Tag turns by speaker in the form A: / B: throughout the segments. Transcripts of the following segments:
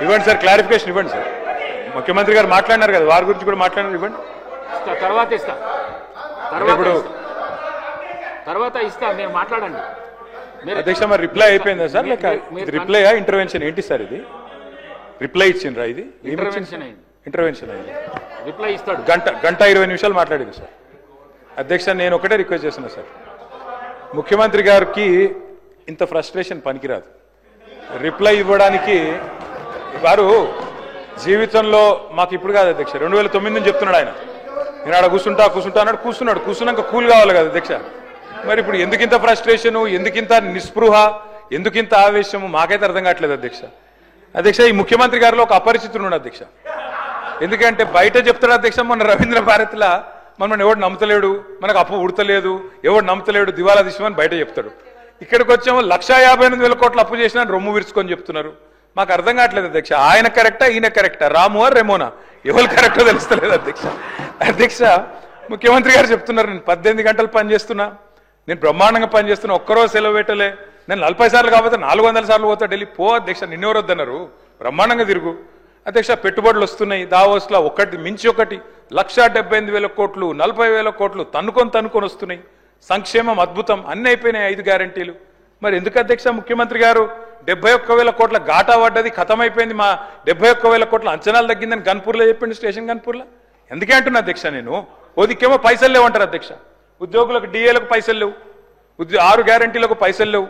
A: ఇవ్వండి sir, clarification ఇవ్వండి sir. ముఖ్యమంత్రి గారు మాట్లాడినారు కదా, వారి గురించి కూడా మాట్లాడినారు, ఇవ్వండి.
B: తర్వాత ఇస్తా మీరు మాట్లాడండి.
A: అధ్యక్ష మరి రిప్లై అయిపోయిందా సార్, లేక రిప్లైయా ఇంటర్వెన్షన్ ఏంటి సార్? ఇది రిప్లై ఇచ్చిండ్రా? ఇది ఇంటర్వెన్షన్ అయింది.
B: రిప్లై ఇస్తాడు.
A: గంట 20 నిమిషాలు మాట్లాడింది సార్. అధ్యక్ష నేను ఒకటే రిక్వెస్ట్ చేస్తున్నా సార్, ముఖ్యమంత్రి గారికి ఇంత ఫ్రస్ట్రేషన్ పనికిరాదు. రిప్లై ఇవ్వడానికి వారు జీవితంలో మాకు ఇప్పుడు కాదు అధ్యక్ష, 2009 నుంచి చెప్తున్నాడు ఆయన. నేను ఆడ కూర్చుంటా అన్నాడు, కూర్చున్నాక కూల్ కావాలి కదా అధ్యక్ష. మరి ఇప్పుడు ఎందుకింత ఫ్రస్ట్రేషను, ఎందుకింత నిస్పృహ, ఎందుకింత ఆవేశము మాకైతే అర్థం కావట్లేదు అధ్యక్ష. ఈ ముఖ్యమంత్రి గారిలో ఒక అపరిచితుడు ఉన్నాడు అధ్యక్ష. ఎందుకంటే బయట చెప్తాడు అధ్యక్ష, మొన్న రవీంద్ర భారతిలా మనం ఎవడు నమ్ముతలేడు, మనకు అప్పు ఉడతలేదు, ఎవడు నమ్ముతలేడు, దివాలా తీసామని బయట చెప్తాడు. ఇక్కడికి వచ్చాము 1,58,000 కోట్లు అప్పు చేసినా రొమ్ము విరుచుకొని చెప్తున్నారు. మాకు అర్థం కావట్లేదు అధ్యక్ష, ఆయన కరెక్టా ఈయన కరెక్టా, రాము రెమోనా, ఎవరు కరెక్టో తెలుస్తలేదు అధ్యక్ష. ముఖ్యమంత్రి గారు చెప్తున్నారు నేను 18 గంటలు పనిచేస్తున్నా, నేను బ్రహ్మాండంగా పనిచేస్తున్నా, ఒక్కరోజు సెలవు పెట్టలే, నేను 40 సార్లు కాకపోతే 400 సార్లు పోతా ఢిల్లీ. పో అధ్యక్ష, నిన్నెవరు వద్దన్నారు, బ్రహ్మాండంగా తిరుగు అధ్యక్ష. పెట్టుబడులు వస్తున్నాయి దావోస్లో, ఒకటి మించి ఒకటి, 1,78,000 కోట్లు, 40,000 కోట్లు తన్నుకొని వస్తున్నాయి. సంక్షేమం అద్భుతం, అన్ని అయిపోయినాయి 5 గ్యారంటీలు. మరి ఎందుకు అధ్యక్ష ముఖ్యమంత్రి గారు 71,000 కోట్ల ఘాటా పడ్డది, ఖతమైపోయింది, మా 71,000 కోట్ల అంచనాలు తగ్గిందని గన్పూర్లో చెప్పిండు, స్టేషన్ గన్పూర్లో. ఎందుకే అంటున్నా అధ్యక్ష నేను, ఓదికేమో పైసలు లేవంటారు అధ్యక్ష, ఉద్యోగులకు డిఏలకు పైసలు లేవు, 6 గ్యారంటీలకు పైసలు లేవు,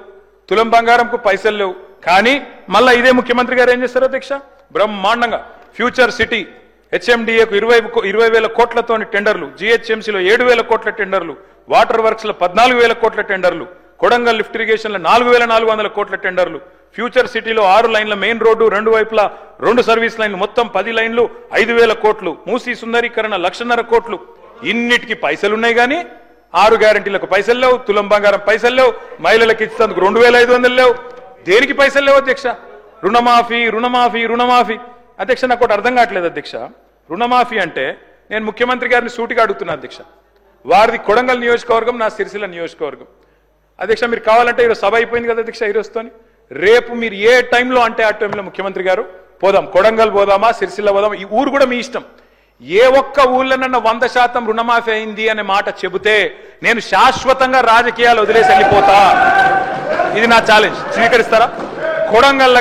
A: తులం బంగారంకు పైసలు లేవు. కానీ మళ్ళీ ఇదే ముఖ్యమంత్రి గారు ఏం చేస్తారు అధ్యక్ష, బ్రహ్మాండంగా ఫ్యూచర్ సిటీ హెచ్ఎండిఏకు 20,000 కోట్లతో టెండర్లు, జిహెచ్ఎంసీలో 7,000 కోట్ల టెండర్లు, వాటర్ వర్క్స్ లో 14,000 కోట్ల టెండర్లు, కొడంగల్ లిఫ్ట్ ఇరిగేషన్ లో 4,400 కోట్ల టెండర్లు, ఫ్యూచర్ సిటీలో 6 లైన్ల మెయిన్ రోడ్డు, 2 వైపులా 2 సర్వీస్ లైన్లు, మొత్తం 10 లైన్లు, 5,000 కోట్లు, మూసీ సుందరీకరణ 1,50,000 కోట్లు. ఇన్నిటికి పైసలున్నాయి కానీ 6 గ్యారంటీలకు పైసలు లేవు, తులం బంగారం పైసలు లేవు, మహిళలకు ఇచ్చేందుకు 2,500 లేవు. దేనికి పైసలు లేవు అధ్యక్ష? రుణమాఫీ అధ్యక్ష. నాకు ఒకటి అర్థం కావట్లేదు అధ్యక్ష, రుణమాఫీ అంటే నేను ముఖ్యమంత్రి గారిని సూటిగా అడుగుతున్నా అధ్యక్ష. వారిది కొడంగల్ నియోజకవర్గం, నా సిరిసిల్ల నియోజకవర్గం అధ్యక్ష. మీరు కావాలంటే ఈరోజు సభ అయిపోయింది కదా అధ్యక్ష, ఈరోజుతోని రేపు మీరు ఏ టైంలో అంటే ఆ టైంలో ముఖ్యమంత్రి గారు పోదాం, కొడంగల్ పోదామా, సిరిసిల్ల పోదామా, ఈ ఊరు కూడా మీ ఇష్టం. ఏ ఒక్క ఊళ్ళనన్నా 100% రుణమాఫీ అయింది అనే మాట చెబితే నేను శాశ్వతంగా రాజకీయాలు వదిలేసి వెళ్ళిపోతా. ఇది నా ఛాలెంజ్, స్వీకరిస్తారా? కొడంగల్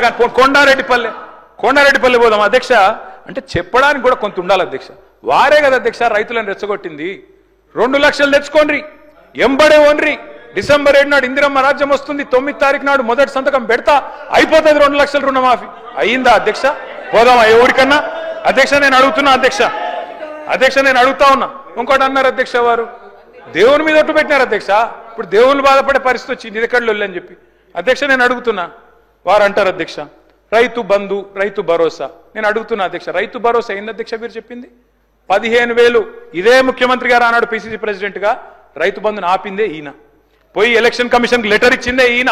A: కొండారెడ్డిపల్లి పోదాం అధ్యక్ష అంటే చెప్పడానికి కూడా కొంత ఉండాలి అధ్యక్ష. వారే కదా అధ్యక్ష రైతులను రెచ్చగొట్టింది. 2 లక్షలు తెచ్చుకోండి, ఎంబడే ఓన్రి, డిసెంబర్ 7 నాడు ఇందిరమ్మ రాజ్యం వస్తుంది, 9 తారీఖు నాడు మొదటి సంతకం పెడతా, అయిపోతుంది 2 లక్షల రుణమాఫీ. అయ్యిందా అధ్యక్ష? పోదామా ఏ ఊరికన్నా అధ్యక్ష? నేను అడుగుతున్నా అధ్యక్ష, నేను అడుగుతా ఉన్నా. ఇంకోటి అన్నారు అధ్యక్ష, వారు దేవుని మీద ఒట్టు పెట్టినారు అధ్యక్ష. ఇప్పుడు దేవుని బాధపడే పరిస్థితి వచ్చింది, ఇది ఎక్కడ అని చెప్పి అధ్యక్ష నేను అడుగుతున్నా. వారు అంటారు అధ్యక్ష రైతు బంధు, రైతు భరోసా. నేను అడుగుతున్నా అధ్యక్ష, రైతు భరోసా ఏంది అధ్యక్ష? మీరు చెప్పింది 15,000. ఇదే ముఖ్యమంత్రి గారు ఆనాడు పిసిసి ప్రెసిడెంట్ గా రైతు బంధుని ఆపిందే ఈయన. పోయి ఎలక్షన్ కమిషన్ లెటర్ ఇచ్చిందే ఈయన.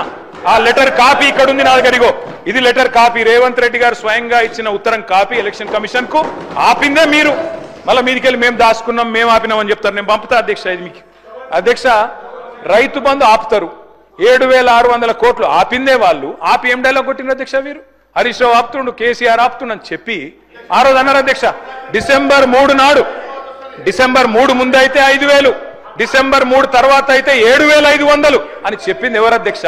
A: ఆ లెటర్ కాపీ ఇక్కడ ఉంది నా దగ్గర, ఇగో ఇది లెటర్ కాపీ, రేవంత్ రెడ్డి గారు స్వయంగా ఇచ్చిన ఉత్తరం కాపీ ఎలక్షన్ కమిషన్ కు. ఆపిందే మీరు, మళ్ళీ మీదికెళ్ళి మేము దాచుకున్నాం, మేము ఆపినామని చెప్తారు. నేను పంపుతా అధ్యక్ష ఇది మీకు. అధ్యక్ష రైతు బంధు ఆపుతారు, 7,600 కోట్లు ఆపిందే వాళ్ళు. ఆపి ఏం డైలాగ్ కొట్టిన అధ్యక్ష వీరు? హరీష్ రావు ఆపుతుండు, కేసీఆర్ ఆపుతుండని చెప్పి ఆ రోజు అన్నారు అధ్యక్ష. డిసెంబర్ 3 నాడు, డిసెంబర్ 3 ముందు అయితే 5,000, డిసెంబర్ 3 తర్వాత అయితే 7,500 అని చెప్పింది ఎవరు అధ్యక్ష?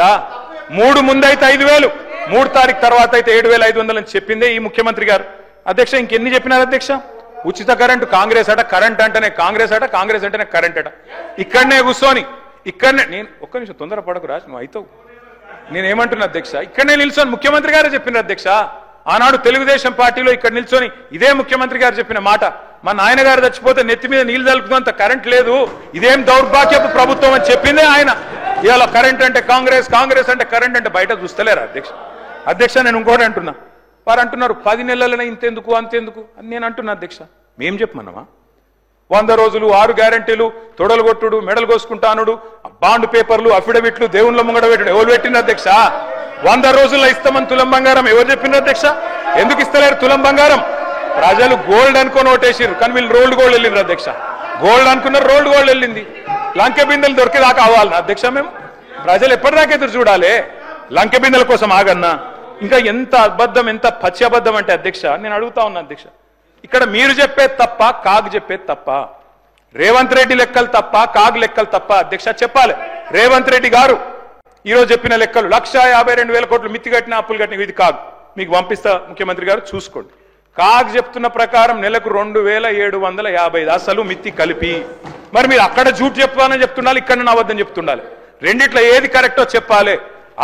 A: 3 ముందు అయితే 5,000, 3 తారీఖు తర్వాత అయితే 7,500 అని చెప్పిందే ఈ ముఖ్యమంత్రి గారు. అధ్యక్ష ఇంకెన్ని చెప్పినారు అధ్యక్ష? ఉచిత కరెంటు కాంగ్రెస్ అట, కరెంట్ అంటేనే కాంగ్రెస్ అట, కాంగ్రెస్ అంటేనే కరెంట్ అట. ఇక్కడనే కూర్చొని నేను ఒక్క నిమిషం తొందరపడకు రాజు, నువ్వు అవుతావు. నేనేమంటున్నా అధ్యక్ష, ఇక్కడనే నిల్చొని ముఖ్యమంత్రి గారే చెప్పినారు అధ్యక్ష. ఆనాడు తెలుగుదేశం పార్టీలో ఇక్కడ నిల్చొని ఇదే ముఖ్యమంత్రి గారు చెప్పిన మాట, మా నాయన గారు చచ్చిపోతే నెత్తి మీద నీళ్లు తలుపుకున్నంత కరెంట్ లేదు, ఇదేం దౌర్భాగ్యపు ప్రభుత్వం అని చెప్పిందే ఆయన. ఇవాళ కరెంట్ అంటే కాంగ్రెస్, కాంగ్రెస్ అంటే కరెంట్ అంటే బయట చూస్తలేరా అధ్యక్ష? నేను ఇంకోటి అంటున్నా, వారు అంటున్నారు 10 నెలలనే ఇంతెందుకు అంతెందుకు అని నేను అంటున్నా అధ్యక్ష. మేం చెప్పమన్నామా? 100 రోజులు, 6 గ్యారంటీలు, తొడలు కొట్టుడు, మెడలు కోసుకుంటానుడు, బాండ్ పేపర్లు, అఫిడవిట్లు, దేవుళ్ళ ముంగడ పెట్టుడు ఎవరు పెట్టిన అధ్యక్ష? 100 రోజుల్లో ఇస్తామని తులం బంగారం ఎవరు చెప్పింది అధ్యక్ష? ఎందుకు ఇస్తలేరు తులం బంగారం? ప్రజలు గోల్డ్ అనుకొని ఓటేసారు, కానీ వీళ్ళు రోల్డ్ గోల్డ్ వెళ్ళిండ్రు అధ్యక్ష. గోల్డ్ అనుకున్నారు, రోల్డ్ గోల్డ్ వెళ్ళింది. లంకె బిందెలు దొరికేదాకా అవ్వాలన్నా అధ్యక్ష? మేము ప్రజలు ఎప్పటిదాకా ఎదురు చూడాలి? లంకె బిందెల కోసం ఆగన్నా, ఇంకా ఎంత అబద్ధం, ఎంత పచ్చి అబద్ధం అంటే అధ్యక్ష, నేను అడుగుతా ఉన్నా అధ్యక్ష, ఇక్కడ మీరు చెప్పేది తప్ప, కాగ్ చెప్పేది తప్ప? రేవంత్ రెడ్డి లెక్కలు తప్ప, కాగ్ లెక్కలు తప్ప? అధ్యక్ష చెప్పాలి. రేవంత్ రెడ్డి గారు ఈరోజు చెప్పిన లెక్కలు 1,52,000 కోట్లు మిత్తి కట్టిన, అప్పులు కట్టిన, ఇది కాగ్. మీకు పంపిస్తా ముఖ్యమంత్రి గారు, చూసుకోండి. కాగ్ చెప్తున్న ప్రకారం నెలకు 2,750 అసలు మిత్తి కలిపి. మరి మీరు అక్కడ జూట్ చెప్తానని చెప్తుండాలి, ఇక్కడ నవద్దని చెప్తుండాలి. రెండిట్లో ఏది కరెక్టో చెప్పాలి.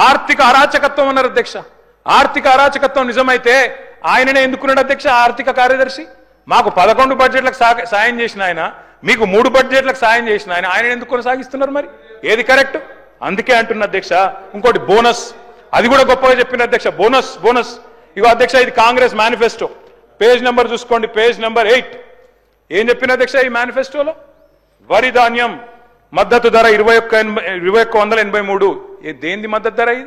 A: ఆర్థిక అరాచకత్వం అన్నారు అధ్యక్ష. ఆర్థిక అరాచకత్వం నిజమైతే ఆయననే ఎందుకున్నాడు అధ్యక్ష ఆర్థిక కార్యదర్శి? మాకు 11 బడ్జెట్లకు సాయం చేసిన ఆయన, మీకు 3 బడ్జెట్లకు సాయం చేసిన ఆయన, ఆయన ఎందుకు కొనసాగిస్తున్నారు? మరి ఏది కరెక్ట్? అందుకే అంటున్న అధ్యక్ష. ఇంకోటి బోనస్, అది కూడా గొప్పగా చెప్పిన అధ్యక్ష. బోనస్ బోనస్ ఇగో అధ్యక్ష, ఇది కాంగ్రెస్ మేనిఫెస్టో, పేజ్ నెంబర్ చూసుకోండి, పేజ్ నెంబర్ 8. ఏం చెప్పిన అధ్యక్ష ఈ మేనిఫెస్టోలో? వరి ధాన్యం మద్దతు ధర 2183. దేంది మద్దతు ధర? ఇది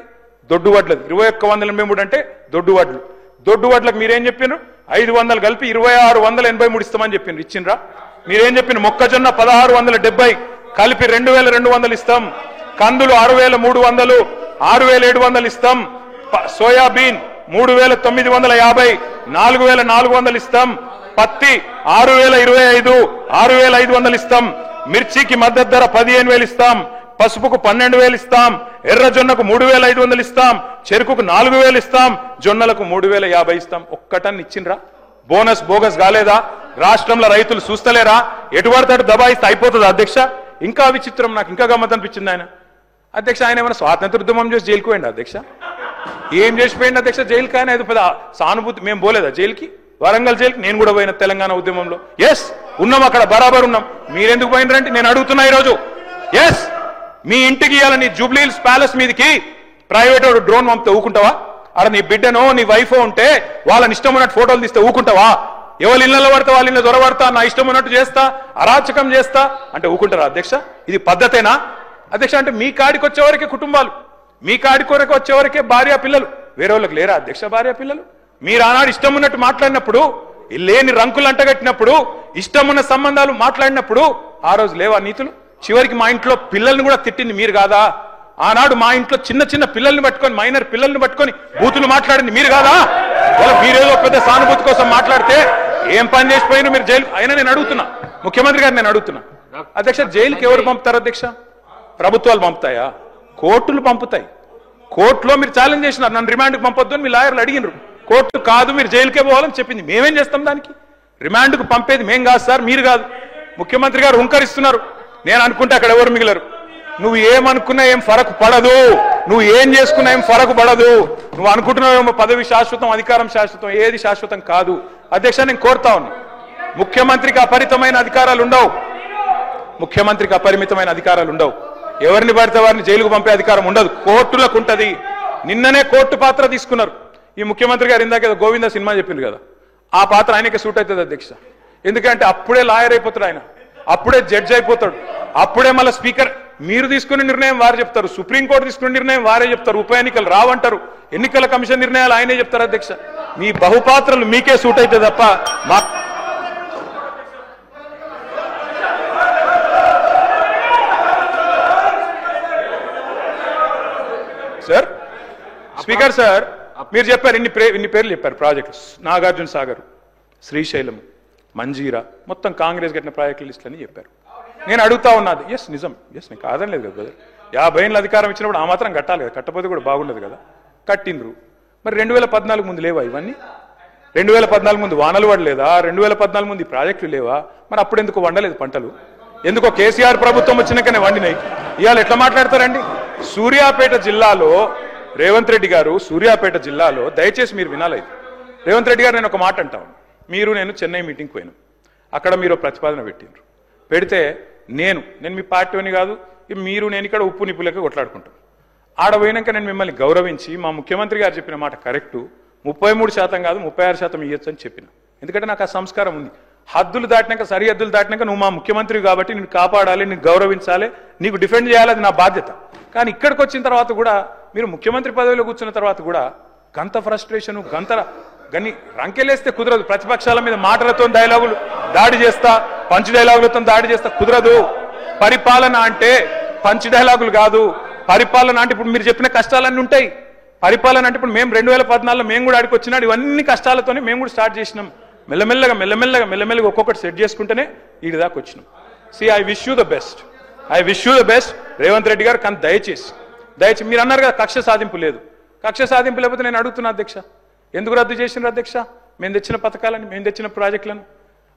A: దొడ్డు వడ్లది. 2183 అంటే దొడ్డు వడ్లు. దొడ్డు వడ్లకు మీరేం చెప్పినారు? 500 కలిపి 2683 ఇస్తామని చెప్పినారు. ఇచ్చిండ్రా? మీరేం చెప్పిన? మొక్కజొన్న 1670 కలిపి 2200 ఇస్తాం. కందులు 6300, 6700 ఇస్తాం. సోయాబీన్ 3950, 4400 ఇస్తాం. పత్తి 6025, 6500 ఇస్తాం. మిర్చికి మద్దతు ధర 15,000 ఇస్తాం. పసుపుకు 12,000 ఇస్తాం. ఎర్రజొన్నకు 3,500 ఇస్తాం. చెరుకుకు 4,000 ఇస్తాం. జొన్నలకు 3,050 ఇస్తాం. ఒక్కటన్ని ఇచ్చిండ్రా? బోనస్ బోగస్ కాలేదా? రాష్ట్రంలో రైతులు చూస్తలేరా? ఎటువడతాడు దబాయిస్తే అయిపోతుంది అధ్యక్ష. ఇంకా విచిత్రం, నాకు ఇంకా గమ్మత్ అనిపించింది ఆయన అధ్యక్ష. ఆయన ఏమైనా స్వాతంత్ర ఉద్యమం చేసి జైలుకు పోయింది అధ్యక్ష? ఏం చేసిపోయింది అధ్యక్ష జైలుకి? ఆయన ఏదో పెద్ద సానుభూతి. మేము పోలేదా జైలుకి? వరంగల్ జైలుకి నేను కూడా పోయిన తెలంగాణ ఉద్యమంలో. ఎస్ ఉన్నాం, అక్కడ బరాబర్ ఉన్నాం. మీరెందుకు పోయినరంటే నేను అడుగుతున్నా ఈరోజు. ఎస్, మీ ఇంటికి ఇవ్వాలని జూబ్లీహిల్స్ ప్యాలెస్ మీదకి ప్రైవేట్ డ్రోన్ పంపితే ఊకుంటావా? అక్కడ నీ బిడ్డనో నీ వైఫో ఉంటే వాళ్ళని ఇష్టం ఉన్నట్టు ఫోటోలు తీస్తే ఊకుంటావా? ఎవరి ఇళ్లలో పడతా వాళ్ళ ఇళ్ళ దొరబడతా, నా ఇష్టం ఉన్నట్టు చేస్తా, అరాచకం చేస్తా అంటే ఊకుంటారా అధ్యక్ష? ఇది పద్ధతేనా అధ్యక్ష? అంటే మీ కాడికి వచ్చేవరకే కుటుంబాలు, మీ కాడికి వరకు వచ్చేవరకే భార్య పిల్లలు, వేరే వాళ్ళకి లేరా అధ్యక్ష భార్య పిల్లలు? మీరు ఆనాడు ఇష్టం ఉన్నట్టు మాట్లాడినప్పుడు, లేని రంకులు అంటగట్టినప్పుడు, ఇష్టం ఉన్న సంబంధాలు మాట్లాడినప్పుడు ఆ రోజు లేవా నీతులు? చివరికి మా ఇంట్లో పిల్లల్ని కూడా తిట్టింది మీరు కాదా? ఆనాడు మా ఇంట్లో చిన్న చిన్న పిల్లల్ని పట్టుకొని, మైనర్ పిల్లల్ని పట్టుకొని బూతులు మాట్లాడింది మీరు కాదా? వాళ్ళ మీరేదో పెద్ద సానుభూతి కోసం మాట్లాడితే ఏం పని చేసిపోయినా మీరు జైలు. అయినా నేను అడుగుతున్నా ముఖ్యమంత్రి గారు, నేను అడుగుతున్నా అధ్యక్ష, జైలుకి ఎవరు పంపుతారు అధ్యక్ష? ప్రభుత్వాలు పంపుతాయా? కోర్టులు పంపుతాయి. కోర్టులో మీరు ఛాలెంజ్ చేసినారు, నన్ను రిమాండ్కి పంపొద్దు అని మీ లాయర్లు అడిగినారు. కోర్టు కాదు మీరు జైలుకే పోవాలని చెప్పింది. మేమేం చేస్తాం దానికి? రిమాండ్కు పంపేది మేం కాదు సార్, మీరు కాదు. ముఖ్యమంత్రి గారు హుంకరిస్తున్నారు. నేను అనుకుంటే అక్కడ ఎవరు మిగిలరు. నువ్వు ఏమనుకున్నా ఏం ఫరకు పడదు, నువ్వు ఏం చేసుకున్నా ఏం ఫరకు పడదు. నువ్వు అనుకుంటున్నావేమో పదవి శాశ్వతం, అధికారం శాశ్వతం, ఏది శాశ్వతం కాదు అధ్యక్ష. నేను కోరుతా ఉన్నా, ముఖ్యమంత్రికి అపరిమితమైన అధికారాలు ఉండవు. ముఖ్యమంత్రికి అపరిమితమైన అధికారాలు ఉండవు. ఎవరిని పడితే వారిని జైలుకు పంపే అధికారం ఉండదు, కోర్టులకు ఉంటది. నిన్ననే కోర్టు పాత్ర తీసుకున్నారు ఈ ముఖ్యమంత్రి గారు. ఇందాక గోవింద సినిమా చెప్పింది కదా, ఆ పాత్ర ఆయనకే సూట్ అవుతుంది అధ్యక్ష. ఎందుకంటే అప్పుడే లాయర్ అయిపోతాడు ఆయన, అప్పుడే జడ్జి అయిపోతాడు, అప్పుడే మళ్ళీ స్పీకర్. మీరు తీసుకునే నిర్ణయం వారు చెప్తారు, సుప్రీంకోర్టు తీసుకునే నిర్ణయం వారే చెప్తారు, ఉప ఎన్నికలు రావంటారు, ఎన్నికల కమిషన్ నిర్ణయాలు ఆయనే చెప్తారు అధ్యక్ష. మీ బహుపాత్రలు మీకే సూట్ అయితే తప్ప మా సార్. స్పీకర్ సార్, మీరు చెప్పారు ఇన్ని పేర్లు చెప్పారు ప్రాజెక్టులు. నాగార్జున సాగర్, శ్రీశైలం, మంజీరా, మొత్తం కాంగ్రెస్ కట్టిన ప్రాజెక్టుల లిస్టులని చెప్పారు. నేను అడుగుతా ఉన్నది, ఎస్ నిజం, ఎస్ నేను కాదని లేదు కదా. 50 ఏళ్ళ అధికారం ఇచ్చినప్పుడు ఆ మాత్రం కట్టాలి కదా, కట్టపోతే కూడా బాగుండదు కదా. కట్టిండ్రు. మరి 2014 ముందు లేవా ఇవన్నీ? 2014 ముందు వానలు పడలేదా? 2014 ముందు ఈ ప్రాజెక్టులు లేవా? మరి అప్పుడు ఎందుకు వండలేదు పంటలు? ఎందుకో కేసీఆర్ ప్రభుత్వం వచ్చినాకనే వండినాయి. ఇవాళ ఎట్లా మాట్లాడతారండి? సూర్యాపేట జిల్లాలో రేవంత్ రెడ్డి గారు, సూర్యాపేట జిల్లాలో దయచేసి మీరు వినాలి. రేవంత్ రెడ్డి గారు, నేను ఒక మాట అంటాను. మీరు నేను చెన్నై మీటింగ్కి పోయినాం, అక్కడ మీరు ప్రతిపాదన పెట్టిండ్రు. పెడితే నేను మీ పార్టీని కాదు, మీరు నేను ఇక్కడ ఉప్పు నిప్పులకే కొట్లాడుకుంటాం. ఆడ పోయినాక నేను మిమ్మల్ని గౌరవించి మా ముఖ్యమంత్రి గారు చెప్పిన మాట కరెక్టు, 33% కాదు 36% ఇవ్వచ్చు అని చెప్పిన. ఎందుకంటే నాకు ఆ సంస్కారం ఉంది. హద్దులు దాటినాక, సరిహద్దులు దాటినాక నువ్వు మా ముఖ్యమంత్రి కాబట్టి నేను కాపాడాలి, నేను గౌరవించాలి, నీకు డిఫెండ్ చేయాలి, అది నా బాధ్యత. కానీ ఇక్కడికి వచ్చిన తర్వాత కూడా మీరు ముఖ్యమంత్రి పదవిలో కూర్చున్న తర్వాత కూడా గంత ఫ్రస్ట్రేషను, గని రంకెలేస్తే కుదరదు. ప్రతిపక్షాల మీద మాటలతో డైలాగులు దాడి చేస్తా, పంచ్ డైలాగులతో దాడి చేస్తా కుదరదు. పరిపాలన అంటే పంచ్ డైలాగులు కాదు. పరిపాలన అంటే ఇప్పుడు మీరు చెప్పిన కష్టాలన్నీ ఉంటాయి. పరిపాలన అంటే ఇప్పుడు మేము 2014లో మేము కూడా ఆడికి వచ్చినాడు ఇవన్నీ కష్టాలతోనే మేము కూడా స్టార్ట్ చేసినాం మెల్లమెల్లగా ఒక్కొక్కటి సెట్ చేసుకుంటేనే వీడి దాకా వచ్చినాం. I wish you the best Revanth Reddy గారు. కానీ దయచేసి మీరు అన్నారు కదా కక్ష సాధింపు లేదు. కక్ష సాధింపు లేకపోతే నేను అడుగుతున్నా అధ్యక్ష, ఎందుకు రద్దు చేసినారు అధ్యక్ష? మేము తెచ్చిన పథకాలను, మేము తెచ్చిన ప్రాజెక్టులను.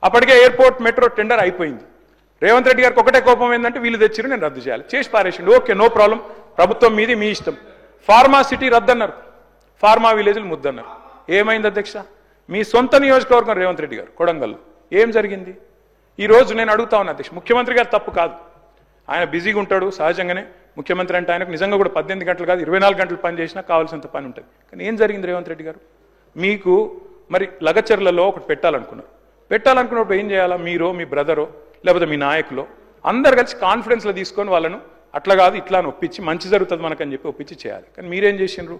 A: అప్పటికే ఎయిర్పోర్ట్ మెట్రో టెండర్ అయిపోయింది. రేవంత్ రెడ్డి గారికి ఒకటే కోపం ఏంటంటే వీళ్ళు తెచ్చిరు నేను రద్దు చేయాలి, చేసి పారేసిండు. ఓకే, నో ప్రాబ్లం, ప్రభుత్వం మీది, మీ ఇష్టం. ఫార్మా సిటీ రద్దన్నారు, ఫార్మా విలేజ్లు ముద్దన్నారు. ఏమైంది అధ్యక్ష? మీ సొంత నియోజకవర్గం రేవంత్ రెడ్డి గారు కొడంగల్ ఏం జరిగింది? ఈ రోజు నేను అడుగుతా ఉన్నా అధ్యక్ష, ముఖ్యమంత్రి గారు తప్పు కాదు, ఆయన బిజీగా ఉంటాడు సహజంగానే. ముఖ్యమంత్రి అంటే ఆయనకు నిజంగా కూడా 18 గంటలు కాదు 24 గంటలు పని చేసినా కావాల్సినంత పని ఉంటుంది. కానీ ఏం జరిగింది రేవంత్ రెడ్డి గారు? మీకు మరి లగచర్లలో ఒకటి పెట్టాలనుకున్నప్పుడు ఏం చేయాలా? మీరో మీ బ్రదరో లేకపోతే మీ నాయకులో అందరు కలిసి కాన్ఫిడెన్స్లో తీసుకొని వాళ్ళను అట్లా కాదు ఇట్లా అని ఒప్పించి మంచి జరుగుతుంది మనకని చెప్పి ఒప్పించి చేయాలి. కానీ మీరేం చేసిండ్రు?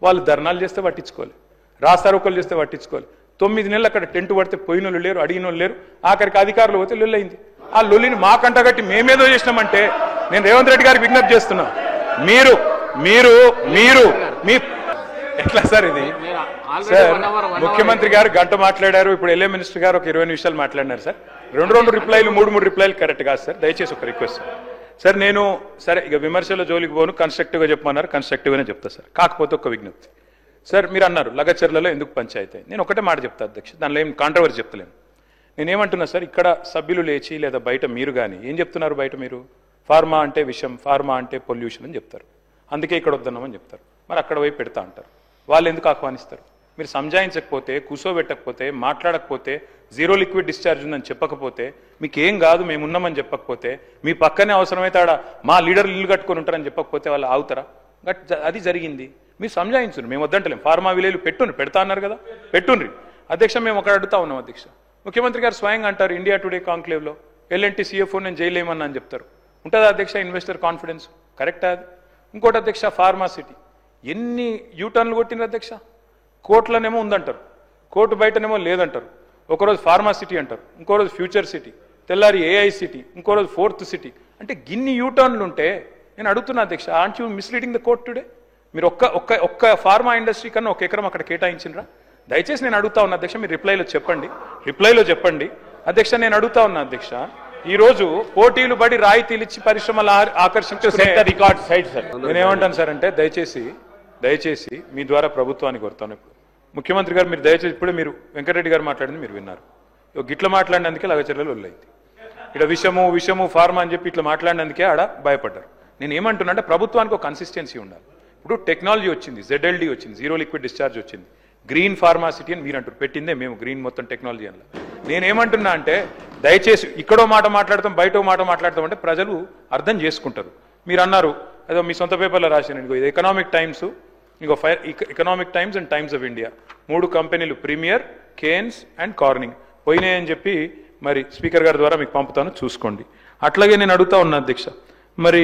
A: వాళ్ళు ధర్నాలు చేస్తే పట్టించుకోవాలి, రాస్తారోకలు చేస్తే పట్టించుకోవాలి. 9 నెలలు అక్కడ టెంట్ పడితే పోయినోళ్ళు లేరు, అడిగినోళ్ళు లేరు. ఆఖరికి అధికారులు పోతే లొల్లయింది. ఆ లొల్లిని మాకంట కట్టి మేమేదో చేసినామంటే నేను రేవంత్ రెడ్డి గారికి విజ్ఞప్తి చేస్తున్నా, మీరు మీరు మీరు మీ ఎట్లా సార్ ఇది? సార్ ముఖ్యమంత్రి గారు గంట మాట్లాడారు, ఇప్పుడు ఎల్ఏ మినిస్టర్ గారు ఒక 20 నిమిషాలు మాట్లాడినారు సార్. 2 రిప్లైలు 3 రిప్లైలు కరెక్ట్ కాదు సార్. దయచేసి ఒక రిక్వెస్ట్ సార్. నేను సరే ఇక విమర్శల జోలికి పోను, కన్స్ట్రక్టివ్గా చెప్పమన్నారు, కన్స్ట్రక్టివ్గానే చెప్తా సార్. కాకపోతే ఒక విజ్ఞప్తి సార్, మీరు అన్నారు లగచర్లలో ఎందుకు పంచాయతీ. నేను ఒకటే మాట చెప్తా అధ్యక్ష, దానిలో ఏం కాంట్రవర్సీ చెప్తలేను. నేనేమంటున్నా సార్, ఇక్కడ సభ్యులు లేచి లేదా బయట మీరు కానీ ఏం చెప్తున్నారు? బయట మీరు ఫార్మా అంటే విషయం, ఫార్మా అంటే పొల్యూషన్ అని చెప్తారు, అందుకే ఇక్కడ వద్దన్నామని చెప్తారు. మరి అక్కడ పోయి పెడతా అంటారు. వాళ్ళు ఎందుకు ఆహ్వానిస్తారు? మీరు సంజాయించకపోతే, కూర్చోబెట్టకపోతే, మాట్లాడకపోతే, జీరో లిక్విడ్ డిశ్చార్జ్ ఉందని చెప్పకపోతే, మీకు ఏం కాదు మేము ఉన్నామని చెప్పకపోతే, మీ పక్కనే అవసరమైతే ఆడ మా లీడర్లు ఇల్లు కట్టుకొని ఉంటారని చెప్పకపోతే వాళ్ళు ఆగుతారా? అది జరిగింది. మీరు సంజాయించురు, మేము వద్దంటలేం. ఫార్మా విలేలు పెడతా అన్నారు కదా, పెట్టుండ్రి. అధ్యక్ష మేము ఒకటి అడుగుతా ఉన్నాం అధ్యక్ష, ముఖ్యమంత్రి గారు స్వయంగా అంటారు ఇండియా టుడే కాంక్లేవ్లో ఎల్ఎన్టీ CFO నేను జైలేమన్నా అని చెప్తారు. ఉంటుందా అధ్యక్ష ఇన్వెస్టర్ కాన్ఫిడెన్స్? కరెక్టా అది? ఇంకోటి అధ్యక్ష, ఫార్మా సిటీ ఎన్ని యూటర్న్లు కొట్టినారు అధ్యక్ష? కోట్లనేమో ఉందంటారు, కోర్టు బయటనేమో లేదంటారు. ఒకరోజు ఫార్మా సిటీ అంటారు, ఇంకో రోజు ఫ్యూచర్ సిటీ, తెల్లారి AI సిటీ, ఇంకో రోజు 4th సిటీ. అంటే గిన్ని యూటర్న్లు ఉంటే నేను అడుగుతున్నా అధ్యక్ష, aunt you misleading the court today? మీరు ఒక్క ఫార్మా ఇండస్ట్రీ కన్నా 1 ఎకరం అక్కడ కేటాయించినరా? దయచేసి నేను అడుగుతా ఉన్నా అధ్యక్ష, మీరు రిప్లైలో చెప్పండి అధ్యక్ష. నేను అడుగుతా ఉన్నా అధ్యక్ష, ఈ రోజు పోటీలు పడి రాయితీలు ఇచ్చి పరిశ్రమలు ఆకర్షించే
B: రికార్డ్ సైడ్ సార్.
A: నేనేమంటాను సార్ అంటే దయచేసి మీ ద్వారా ప్రభుత్వానికి కోరుతాను. ఇప్పుడు ముఖ్యమంత్రి గారు మీరు దయచేసి ఇప్పుడే మీరు వెంకటరెడ్డి గారు మాట్లాడింది మీరు విన్నారు. గిట్ల మాట్లాడినందుకే లగచర్లలో వదిలేయింది. ఇక్కడ విషము ఫార్మా అని చెప్పి ఇట్లా మాట్లాడినందుకే ఆడ భయపడ్డారు. నేను ఏమంటున్నా అంటే ప్రభుత్వానికి ఒక కన్సిస్టెన్సీ ఉండాలి. ఇప్పుడు టెక్నాలజీ వచ్చింది, ZLD వచ్చింది, జీరో లిక్విడ్ డిశ్చార్జ్ వచ్చింది, గ్రీన్ ఫార్మాసిటీ అని మీరు అంటారు, పెట్టిందే మేము గ్రీన్ మొత్తం టెక్నాలజీ అని. నేనేమంటున్నా అంటే దయచేసి ఇక్కడో మాట మాట్లాడతాం, బయటో మాట మాట్లాడతాం అంటే ప్రజలు అర్థం చేసుకుంటారు. మీరు అన్నారు ఏదో మీ సొంత పేపర్లో రాశాను, ఇది ఎకనామిక్ టైమ్స్, ఇంకో economic times and times of India 3 కంపెనీలు ప్రీమియర్, కేన్స్ అండ్ కార్నింగ్ పోయినాయని చెప్పి మరి స్పీకర్ గారి ద్వారా మీకు పంపుతాను, చూసుకోండి. అట్లాగే నేను అడుగుతా ఉన్నా అధ్యక్ష, మరి